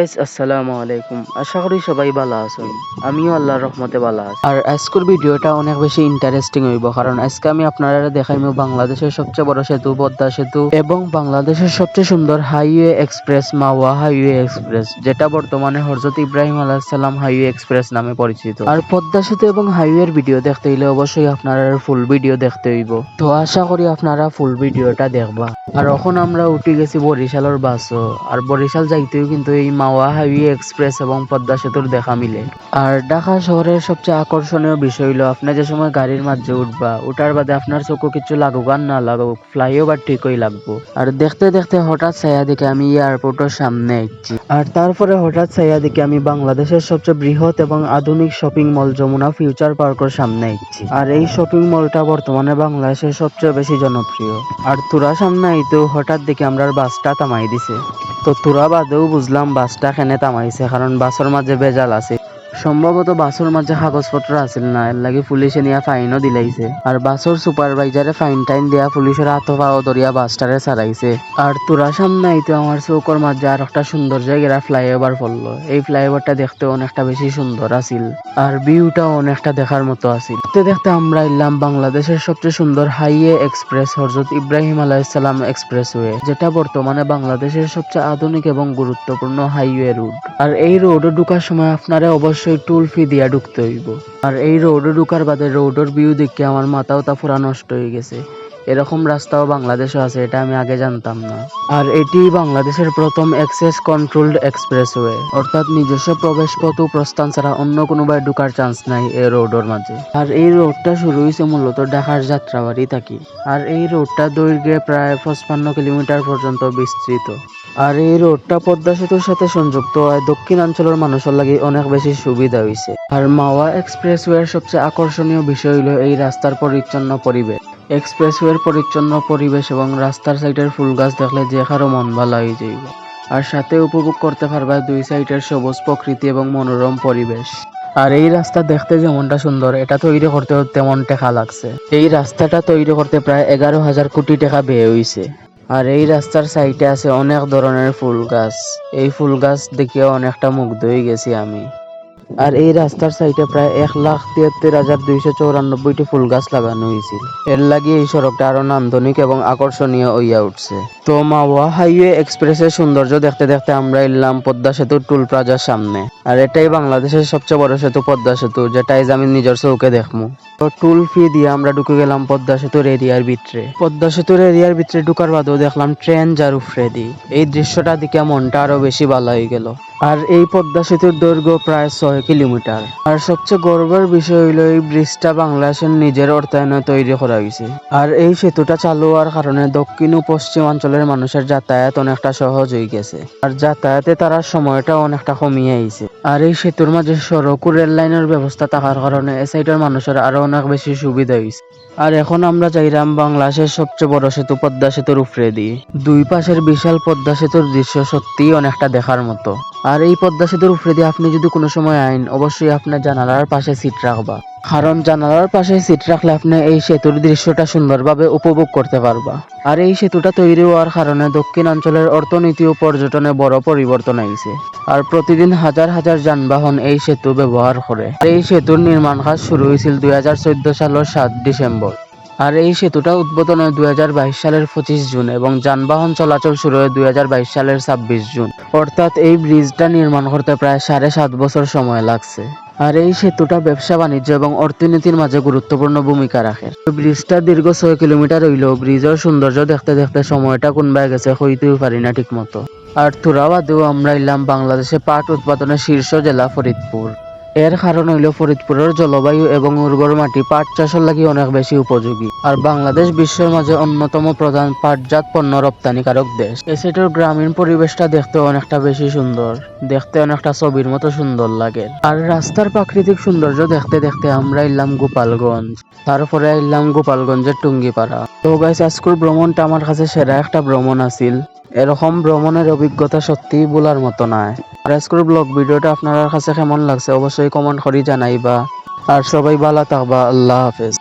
Guys, আসসালামু আলাইকুম। আশা করি সবাই ভালো আছেন। আমিও আল্লাহর রহমতে ভালো আছি। আর আজকের ভিডিওটা অনেক বেশি ইন্টারেস্টিং হইব, কারণ আজকে আমি আপনারা দেখাইমু বাংলাদেশের সবচেয়ে বড় সেতু পদ্মা সেতু এবং বাংলাদেশের সবচেয়ে সুন্দর হাইওয়ে এক্সপ্রেস মাওয়া হাইওয়ে এক্সপ্রেস, যেটা বর্তমানে হযরত ইব্রাহিম আলাইহিস সালাম হাইওয়ে এক্সপ্রেস নামে পরিচিত। আর পদ্মা সেতু এবং হাইওয়ের ভিডিও দেখতে হইলে অবশ্যই আপনারা ফুল ভিডিও দেখতে হইব। তো আশা করি আপনারা ফুল ভিডিওটা দেখবা। আর এখন আমরা উঠে গেছি বরিশালের বাসও। আর বরিশাল যাইতেও কিন্তু এই মাওয়া হাইওয়ে এক্সপ্রেস এবং পদ্মা সেতুর দেখা মিলে। আর ঢাকা শহরের সবচেয়ে আকর্ষণীয় বিষয় হলো, আপনি যে সময় গাড়ির মাঝে উঠবা, উঠার বাদে আপনার চোখে কিছু লাগুক আর না লাগুক, ফ্লাইওভার ঠিকই লাগবো। আর দেখতে দেখতে হঠাৎ ছায়া দেখে আমি এয়ারপোর্টের সামনে আসছি। আর তারপরে হঠাৎ ছায়া দেখে আমি বাংলাদেশের সবচেয়ে বৃহৎ এবং আধুনিক শপিং মল যমুনা ফিউচার পার্কের সামনে আসছি। আর এই শপিং মলটা বর্তমানে বাংলাদেশের সবচেয়ে বেশি জনপ্রিয়। আর তোরা সামনে আইতেও হঠাৎ দেখে আমরা বাসটা থামাই দিছে। তো তোরা বাদেও বুঝলাম বাসটা কেনে থামাইছে, কারণ বাসের মাঝে বেজাল আছে। সম্ভবত বাসের মাঝে কাগজপত্র আছিল না, এর লাগে পুলিশে নিয়ে ফাইনও দিলাইছে। আর বাসের সুপারভাইজারে ফাইন টাইন দেয়া পুলিশের হাত পাও ধরিয়া বাসটারে ছাড়াইছে। আর তোরা সামনে আইতে আমার চৌকর মাঝে আর একটা সুন্দর জায়গা ফ্লাইওভার পড়লো। এই ফ্লাইওভারটা দেখতে অনেকটা বেশি সুন্দর আছিল, আর ভিউটাও অনেকটা দেখার মতো আছিল। দেখতে দেখতে আমরা এলাম বাংলাদেশের সবচেয়ে সুন্দর হাইওয়ে এক্সপ্রেস হযরত ইব্রাহিম আলাইহিস সালাম এক্সপ্রেসওয়ে, যেটা বর্তমানে বাংলাদেশের সবচেয়ে আধুনিক এবং গুরুত্বপূর্ণ হাইওয়ে রুট। আর এই রোডে ঢুকার সময় আপনারা অবশ্যই টুল ফি দিয়া ঢুকতে হইব। আর এই রোডে ঢুকার বাদে রোডের ভিউ দেখে আমার মাথাও তা পুরা নষ্ট হয়ে গেছে। এরকম রাস্তাও বাংলাদেশে আছে, এটা আমি আগে জানতাম না। আর এটি বাংলাদেশের প্রথম অ্যাক্সেস কন্ট্রোলড এক্সপ্রেসওয়ে, অর্থাৎ নিজস্ব প্রবেশ পথ ও প্রস্থান ছাড়া অন্য কোনো ভাবে ঢুকার চান্স নাই এই রোডের মাঝে। আর এই রোডটা শুরু হয়েছে মূলত ঢাকার যাত্রাবাড়ি থাকি। আর এই রোডটা দৈর্ঘ্যে প্রায় 55 কিলোমিটার পর্যন্ত বিস্তৃত। আর এই রোডটা পদ্মা সেতুর সাথে সংযুক্ত হয় দক্ষিণাঞ্চলের মানুষের লাগে অনেক বেশি সুবিধা হয়েছে। আর মাওয়া এক্সপ্রেসওয়ের সবচেয়ে আকর্ষণীয় বিষয় হলো এই রাস্তার পরিচ্ছন্ন পরিবেশ। এক্সপ্রেসওয়ের পরিচ্ছন্ন পরিবেশ এবং রাস্তার সাইডের ফুল গাছ দেখলে যে কারো মন ভালো হয়ে যাইব। আর সাথে উপভোগ করতে পারবা দুই সাইডের সবুজ প্রকৃতি এবং মনোরম পরিবেশ। আর এই রাস্তা দেখতে যেমনটা সুন্দর, এটা তৈরি করতেও তেমন টাকা লাগছে। এই রাস্তাটা তৈরি করতে প্রায় 11,000 কোটি টাকা ব্যয় হয়েছে। আর এই রাস্তার সাইডে আছে অনেক ধরনের ফুল গাছ। এই ফুল গাছ দেখে অনেকটা মুগ্ধ হয়ে গেছি আমি। আর এই রাস্তার সাইডে প্রায় 1,73,294টি ফুল গাছ লাগানো হয়েছিল। এর লাগে এই সড়কটা আরো নান্দনিক এবং আকর্ষণীয় হইয়া উঠছে। তো মাওয়া হাইওয়ে এক্সপ্রেসের সৌন্দর্য দেখতে দেখতে আমরা এলাম পদ্মা সেতুর টুল প্লাজার সামনে। আর এটাই বাংলাদেশের সবচেয়ে বড় সেতু পদ্মা সেতু, যেটা আমি নিজের চৌকে দেখমু। তো টুল ফি দিয়ে আমরা ঢুকে গেলাম পদ্মা সেতুর এরিয়ার ভিতরে। পদ্মা সেতুর এরিয়ার ভিতরে ঢুকার বাদেও দেখলাম ট্রেন যার উপরে দিয়ে। এই দৃশ্যটা দেখে মনটা আরো বেশি ভালো হয়ে গেল। আর এই পদ্মা সেতুর দৈর্ঘ্য প্রায় 6 কিলোমিটার। আর সবচেয়ে গর্বের বিষয় হলো এই ব্রিজটা বাংলাদেশের নিজের অর্থায়নে তৈরি করা হয়েছে। আর এই সেতুটা চালু হওয়ার কারণে দক্ষিণ ও পশ্চিমাঞ্চলের মানুষের যাতায়াত অনেকটা সহজ হয়ে গেছে। আর যাতায়াতে তার সময়টা অনেকটা কমিয়ে আইছে। আর এই সেতুর মাঝে সড়ক ও রেল লাইনের ব্যবস্থা থাকার কারণে এই সাইডের মানুষের আরো অনেক বেশি সুবিধা হয়েছে। আর এখন আমরা যাইলাম বাংলাদেশের সবচেয়ে বড় সেতু পদ্মা সেতুর উপরে দিয়ে। দুই পাশের বিশাল পদ্মা সেতুর দৃশ্য সত্যিই অনেকটা দেখার মতো। আর এই পদ্মা সেতুর উপরে দিয়ে আপনি যদি কোনো সময় আইন, অবশ্যই আপনার জানালার পাশে সিট রাখবা, কারণ জানালার পাশে সিট রাখলে আপনি এই সেতুর দৃশ্যটা সুন্দরভাবে উপভোগ করতে পারবা। আর এই সেতুটা তৈরি হওয়ার কারণে দক্ষিণাঞ্চলের অর্থনীতি ও পর্যটনে বড় পরিবর্তন আইছে। আর প্রতিদিন হাজার হাজার যানবাহন এই সেতু ব্যবহার করে। এই সেতুর নির্মাণ কাজ শুরু হয়েছিল 2014 সালের 7 ডিসেম্বর। আর এই সেতুটা উদ্বোধন হয় 2022 সালের 25 জুন এবং যানবাহন চলাচল শুরু হয় 2022 সালের 26 জুন। অর্থাৎ এই ব্রিজটা নির্মাণ করতে প্রায় 7.5 বছর সময় লাগছে। আর এই সেতুটা ব্যবসা বাণিজ্য এবং অর্থনীতির মাঝে গুরুত্বপূর্ণ ভূমিকা রাখে। ব্রিজটা দীর্ঘ 6 কিলোমিটার হইলেও ব্রিজের সৌন্দর্য দেখতে দেখতে সময়টা কোনবায় গেছে হইতেও পারি না ঠিক মতো। আর তুরাবাদেও আমরা এলাম বাংলাদেশে পাট উৎপাদনের শীর্ষ জেলা ফরিদপুর। এর কারণ হইল ফরিদপুরের জলবায়ু এবং উর্বর মাটি পাট চাষের লাগি অনেক বেশি উপযোগী। আর বাংলাদেশ বিশ্বের মাঝে অন্যতম প্রধান পাটজাত পণ্য রপ্তানিকারক দেশ। এসেটের গ্রামীণ পরিবেশটা দেখতে অনেকটা বেশি সুন্দর, দেখতে অনেকটা ছবির মতো সুন্দর লাগে। আর রাস্তার প্রাকৃতিক সৌন্দর্য দেখতে দেখতে আমরা এলাম গোপালগঞ্জ। তারপরে এলাম গোপালগঞ্জের টুঙ্গিপাড়া। তো গাইস, আজকের ভ্রমণটা আমার কাছে সেরা একটা ভ্রমণ আছিল। এরকম ভ্রমণের অভিজ্ঞতা সত্যিই ভোলার মতো নয়। আর আজকের ব্লগ ভিডিওটা আপনার কাছে কেমন লাগছে অবশ্যই কমেন্ট করে জানাইবা। আর সবাই ভালো থাকবা। আল্লাহ হাফেজ।